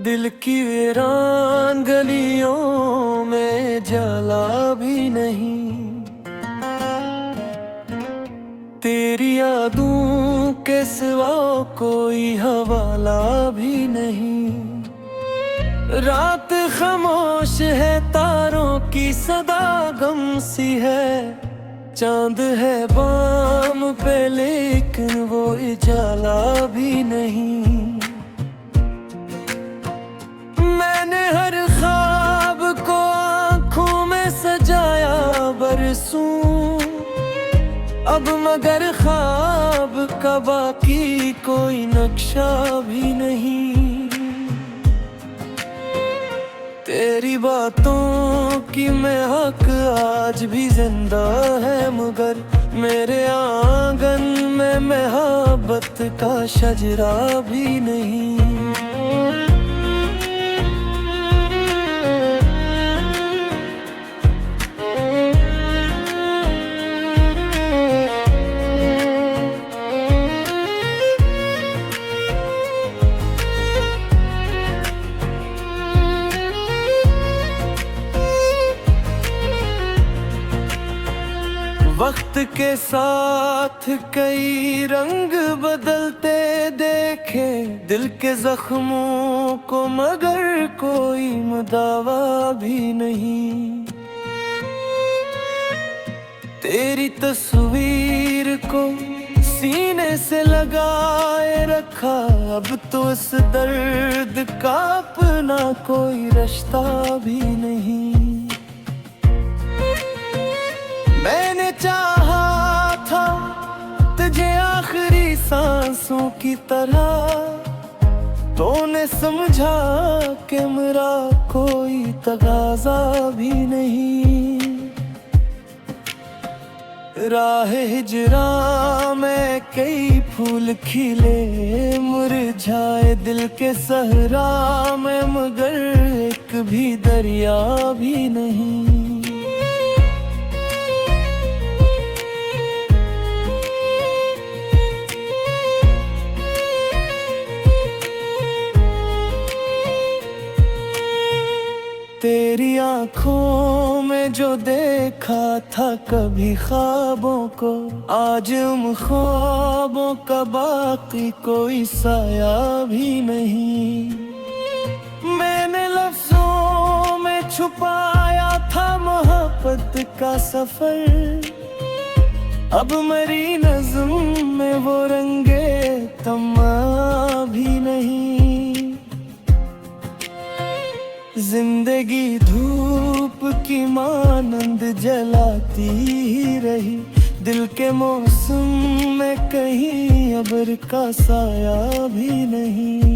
दिल की वीरान गलियों में जला भी नहीं। तेरी यादों के सिवा कोई हवाला भी नहीं। रात खामोश है, तारों की सदा गम सी है। चांद है बाम पे लेकिन वो उजाला भी नहीं। मैंने हर ख्वाब को आँखों में सजाया बरसों, अब मगर ख्वाब का बाकी कोई नक्शा भी नहीं। तेरी बातों की महक आज भी जिंदा है, मगर मेरे आंगन में मोहब्बत का शजरा भी नहीं। वक्त के साथ कई रंग बदलते देखे दिल के जख्मों को, मगर कोई मुदावा भी नहीं। तेरी तस्वीर को सीने से लगाए रखा, अब तो इस दर्द का अपना कोई रास्ता भी नहीं। मैंने चाहा था तुझे आखिरी सांसों की तरह, तूने समझा कि मेरा कोई तगाजा भी नहीं। राह हिजरा में कई फूल खिले मुरझाए दिल के सहरा में, मगर एक भी दरिया भी नहीं। तेरी आँखों में जो देखा था कभी ख्वाबों को, आज उन ख्वाबों का बाकी कोई साया भी नहीं। मैंने लफ्जों में छुपाया था मोहब्बत का सफर, अब मेरी नज़्म में वो रंगे तमा भी नहीं। जिंदगी धूप की मानंद जलाती ही रही, दिल के मौसम में कहीं अब्र का साया भी नहीं।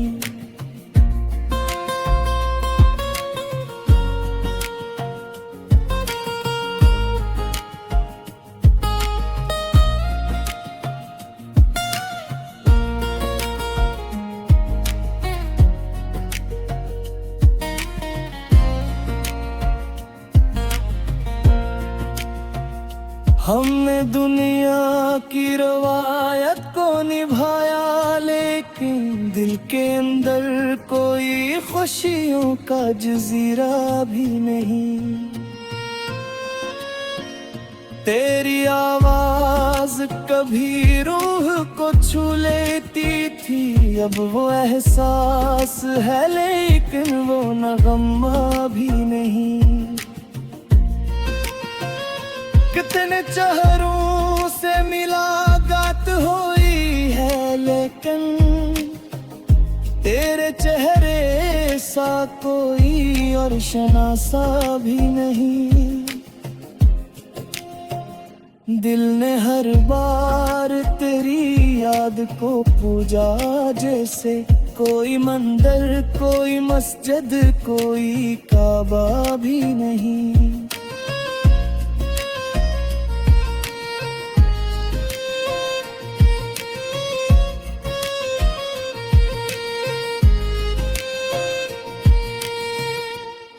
हमने दुनिया की रवायत को निभाया, लेकिन दिल के अंदर कोई खुशियों का जजीरा भी नहीं। तेरी आवाज कभी रूह को छू लेती थी, अब वो एहसास है लेकिन वो नगमा भी नहीं। कितने चेहरों से मुलाकात हुई है, लेकिन तेरे चेहरे सा कोई और शनासा भी नहीं। दिल ने हर बार तेरी याद को पूजा, जैसे कोई मंदिर कोई मस्जिद कोई काबा भी नहीं।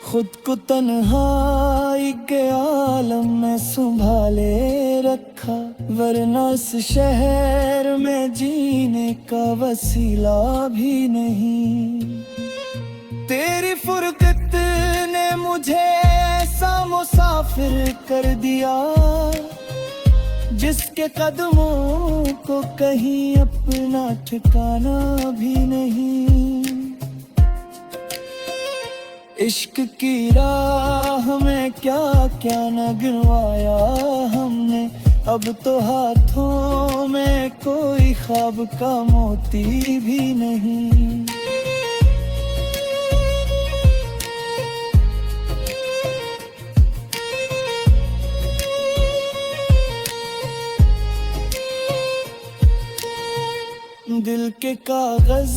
खुद को तन्हाई के आलम में संभाले रखा, वरना इस शहर में जीने का वसीला भी नहीं। तेरी फुरकत ने मुझे ऐसा मुसाफिर कर दिया जिसके कदमों को कहीं अपना ठिकाना भी नहीं। इश्क की राह में क्या क्या न गिनवाया हमने, अब तो हाथों में कोई ख्वाब का मोती भी नहीं। दिल के कागज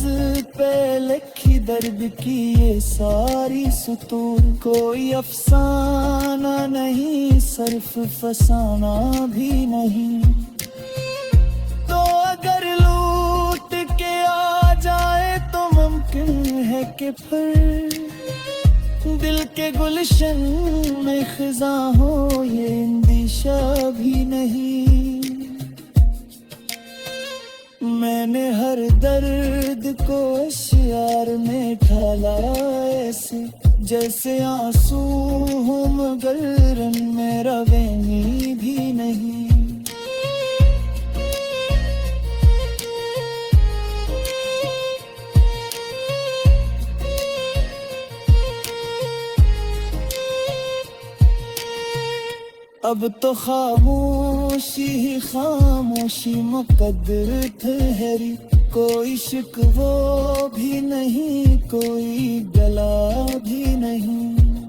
पे लिखी दर्द की ये सारी सतूर, कोई अफसाना नहीं सिर्फ फसाना भी नहीं। तो अगर लूट के आ जाए तो मुमकिन है कि फिर दिल के गुलशन में खिज़ा हो ये अंदेशा भी नहीं। मैंने हर दर्द को इश्यार में ढाला ऐसे, जैसे आंसू हो मगर रंग में रवेनी भी नहीं। अब तो खामोशी ही खामोशी मुकद्दर ठहरी, कोई शिकवो भी नहीं कोई गला भी नहीं।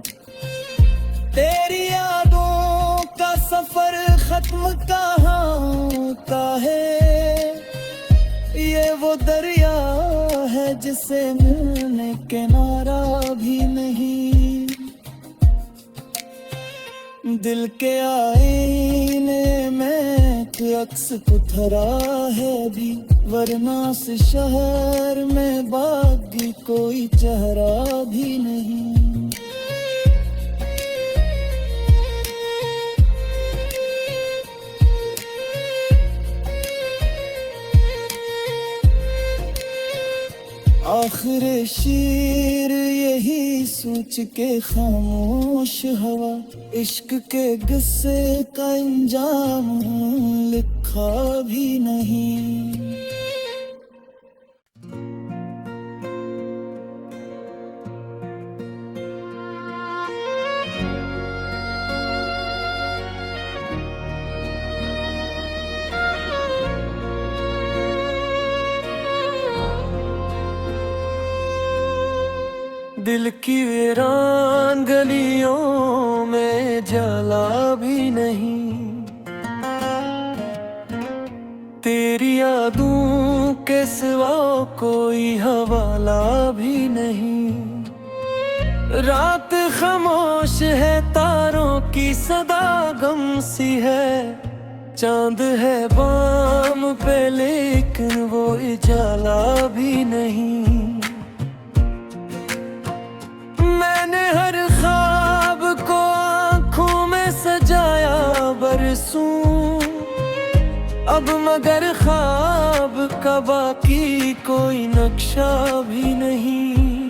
तेरी यादों का सफर खत्म कहाँ होता है, ये वो दरिया है जिसे मिलने किनारा भी नहीं। दिल के आईने में तो अक्स पुथरा है भी, वरना से शहर में बाकी कोई चेहरा भी नहीं। आखिर शेर यही सोच के खामोश हवा, इश्क के गुस्से का अंजाम लिखा भी नहीं। दिल की वीरान गलियों में जला भी नहीं, तेरी यादों के सिवा कोई हवाला भी नहीं। रात खामोश है तारों की सदा गम सी है, चांद है बाम पे लेकिन वो उजाला भी नहीं। मैंने हर ख्वाब को आँखों में सजाया बरसों, अब मगर ख्वाब का बाकी कोई नक्शा भी नहीं।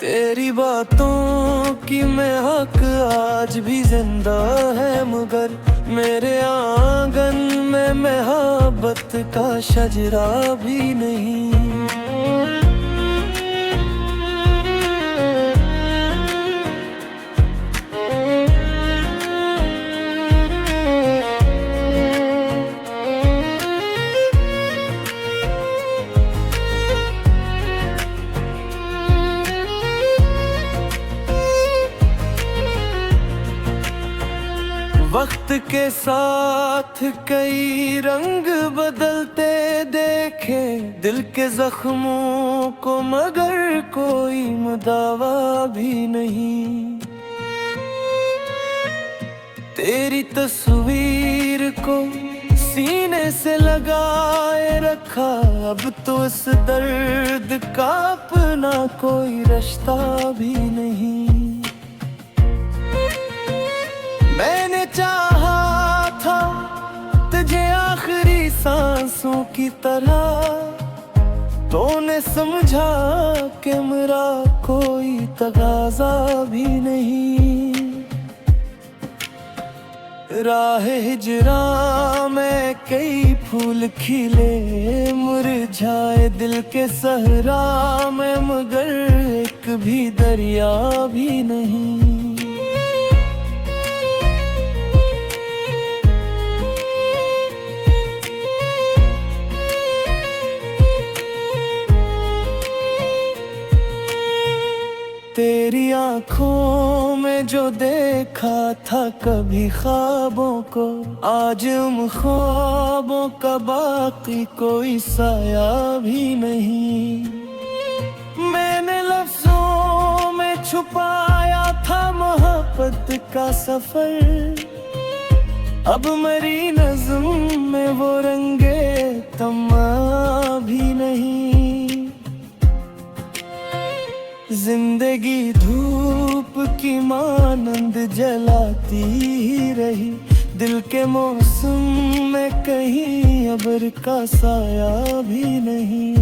तेरी बातों की महक आज भी जिंदा है मगर मेरे आंगन में मोहब्बत का शजरा भी नहीं। वक्त के साथ कई रंग बदलते देखे दिल के जख्मों को, मगर कोई मुदावा भी नहीं। तेरी तस्वीर को सीने से लगाए रखा, अब तो इस दर्द का अपना कोई रास्ता भी नहीं। मैंने चाहा था तुझे आखिरी सांसों की तरह, तूने समझा कि मेरा कोई तकाजा भी नहीं। राह हिजरा में कई फूल खिले मुरझाए दिल के सहरा में, मगर एक भी दरिया भी नहीं। तेरी आँखों में जो देखा था कभी ख्वाबों को, आज उन ख्वाबों का बाकी कोई साया भी नहीं। मैंने लफ्जों में छुपाया था मोहब्बत का सफर, अब मरी नज़्म में वो रंगे तमा भी नहीं। जिंदगी धूप की मानंद जलाती ही रही, दिल के मौसम में कहीं अब्र का साया भी नहीं।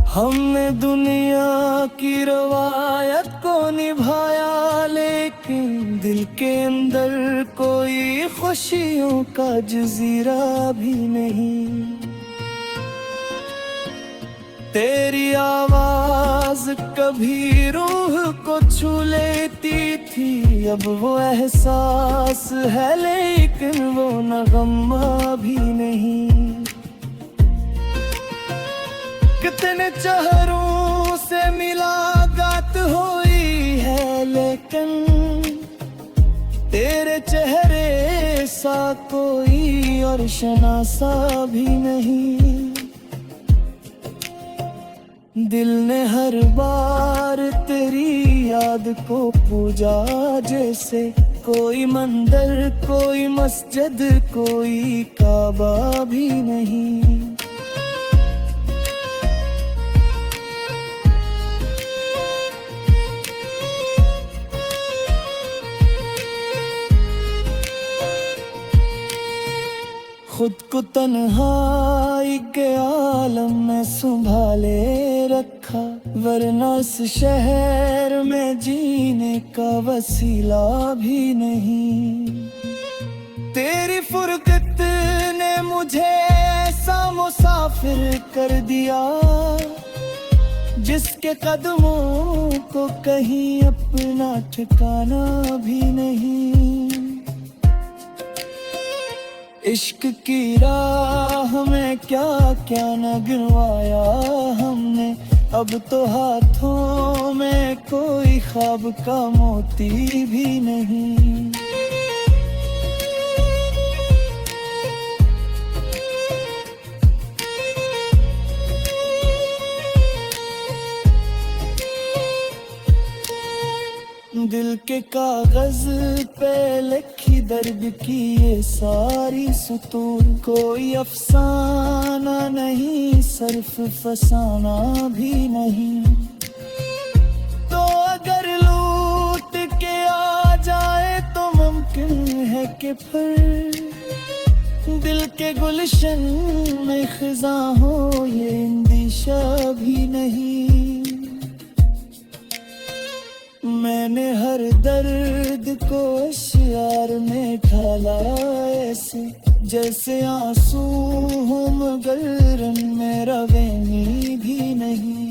हमने दुनिया की रवायत को निभाया, लेकिन दिल के अंदर कोई खुशियों का जजीरा भी नहीं। तेरी आवाज कभी रूह को छू लेती थी, अब वो एहसास है लेकिन वो नगमा भी नहीं। कितने चेहरों से मुलाकात हुई है, लेकिन तेरे चेहरे सा कोई और शनासा भी नहीं। दिल ने हर बार तेरी याद को पूजा, जैसे कोई मंदिर कोई मस्जिद कोई काबा भी नहीं। खुद को तन्हाई के आलम में संभाले रखा, वरना इस शहर में जीने का वसीला भी नहीं। तेरी फुरकत ने मुझे ऐसा मुसाफिर कर दिया, जिसके कदमों को कहीं अपना ठिकाना भी नहीं। इश्क की राह में क्या क्या न गिनवाया हमने, अब तो हाथों में कोई ख्वाब का मोती भी नहीं। दिल के कागज पे लिखी दर्द की ये सारी सतूर, कोई अफसाना नहीं सिर्फ फसाना भी नहीं। तो अगर लूट के आ जाए तो मुमकिन है कि फिर दिल के गुलशन में खिज़ा हो ये अंदेशा भी नहीं। मैंने हर दर्द को अश्यार में ढाला ऐसे, जैसे आंसू हो मगर रंग में रवेनी भी नहीं।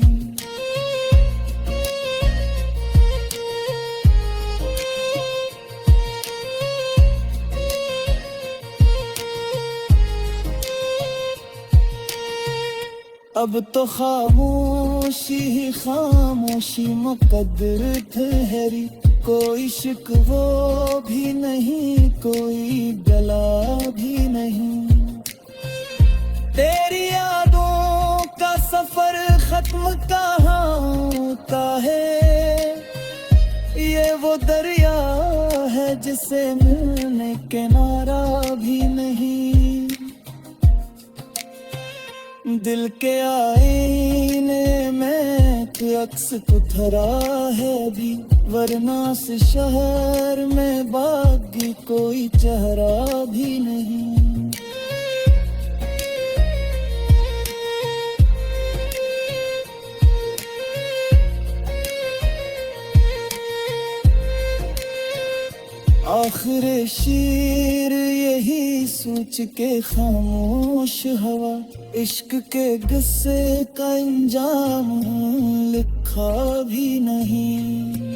अब तो खामोशी ही खामोशी मुकद्दर ठहरी, कोई शिकवो भी नहीं कोई गला भी नहीं। तेरी यादों का सफर खत्म कहाँ होता है, ये वो दरिया है जिसे मिलने किनारा भी नहीं। दिल के आईने में तो अक्स उतरा है भी, वरना से शहर में बाकी कोई चेहरा भी नहीं। आखिर शीर यही सोच के खामोश हवा, इश्क के गुस्से का इंजाम लिखा भी नहीं।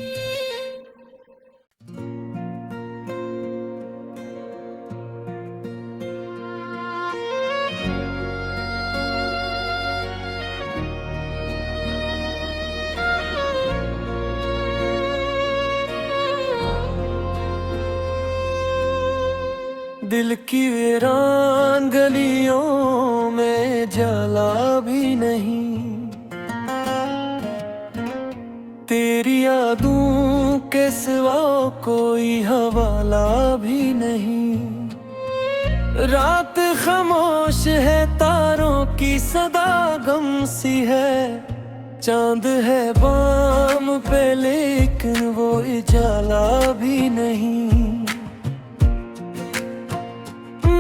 दिल की वीरान गलियों में जला भी नहीं, तेरी यादों के सिवा कोई हवाला भी नहीं। रात खामोश है, तारों की सदा गम सी है, चांद है बाम पे लेकिन वो उजाला भी नहीं।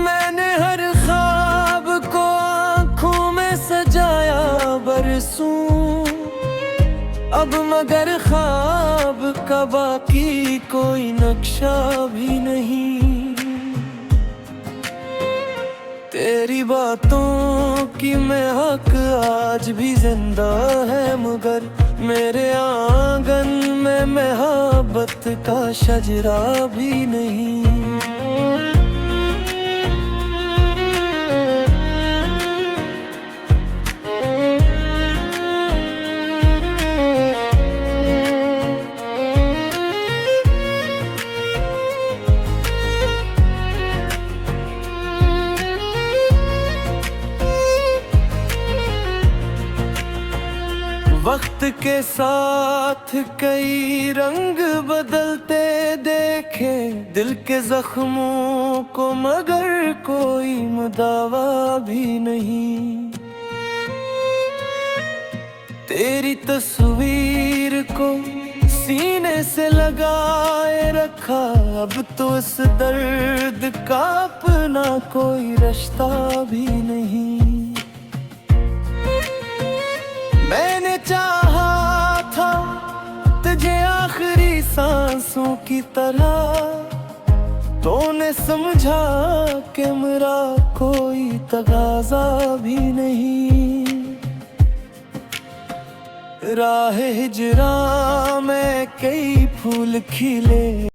मैंने हर ख्वाब को आँखों में सजाया बरसों, अब मगर ख्वाब का बाकी कोई नक्शा भी नहीं। तेरी बातों की महक आज भी जिंदा है, मगर मेरे आंगन में मोहब्बत का शजरा भी नहीं। वक्त के साथ कई रंग बदलते देखे दिल के जख्मों को, मगर कोई मुदावा भी नहीं। तेरी तस्वीर को सीने से लगाए रखा, अब तो इस दर्द का अपना कोई रास्ता भी नहीं। मैंने चाहा था तुझे आखिरी सांसों की तरह, तूने समझा कि मेरा कोई तगाजा भी नहीं। राह हिजरा में कई फूल खिले।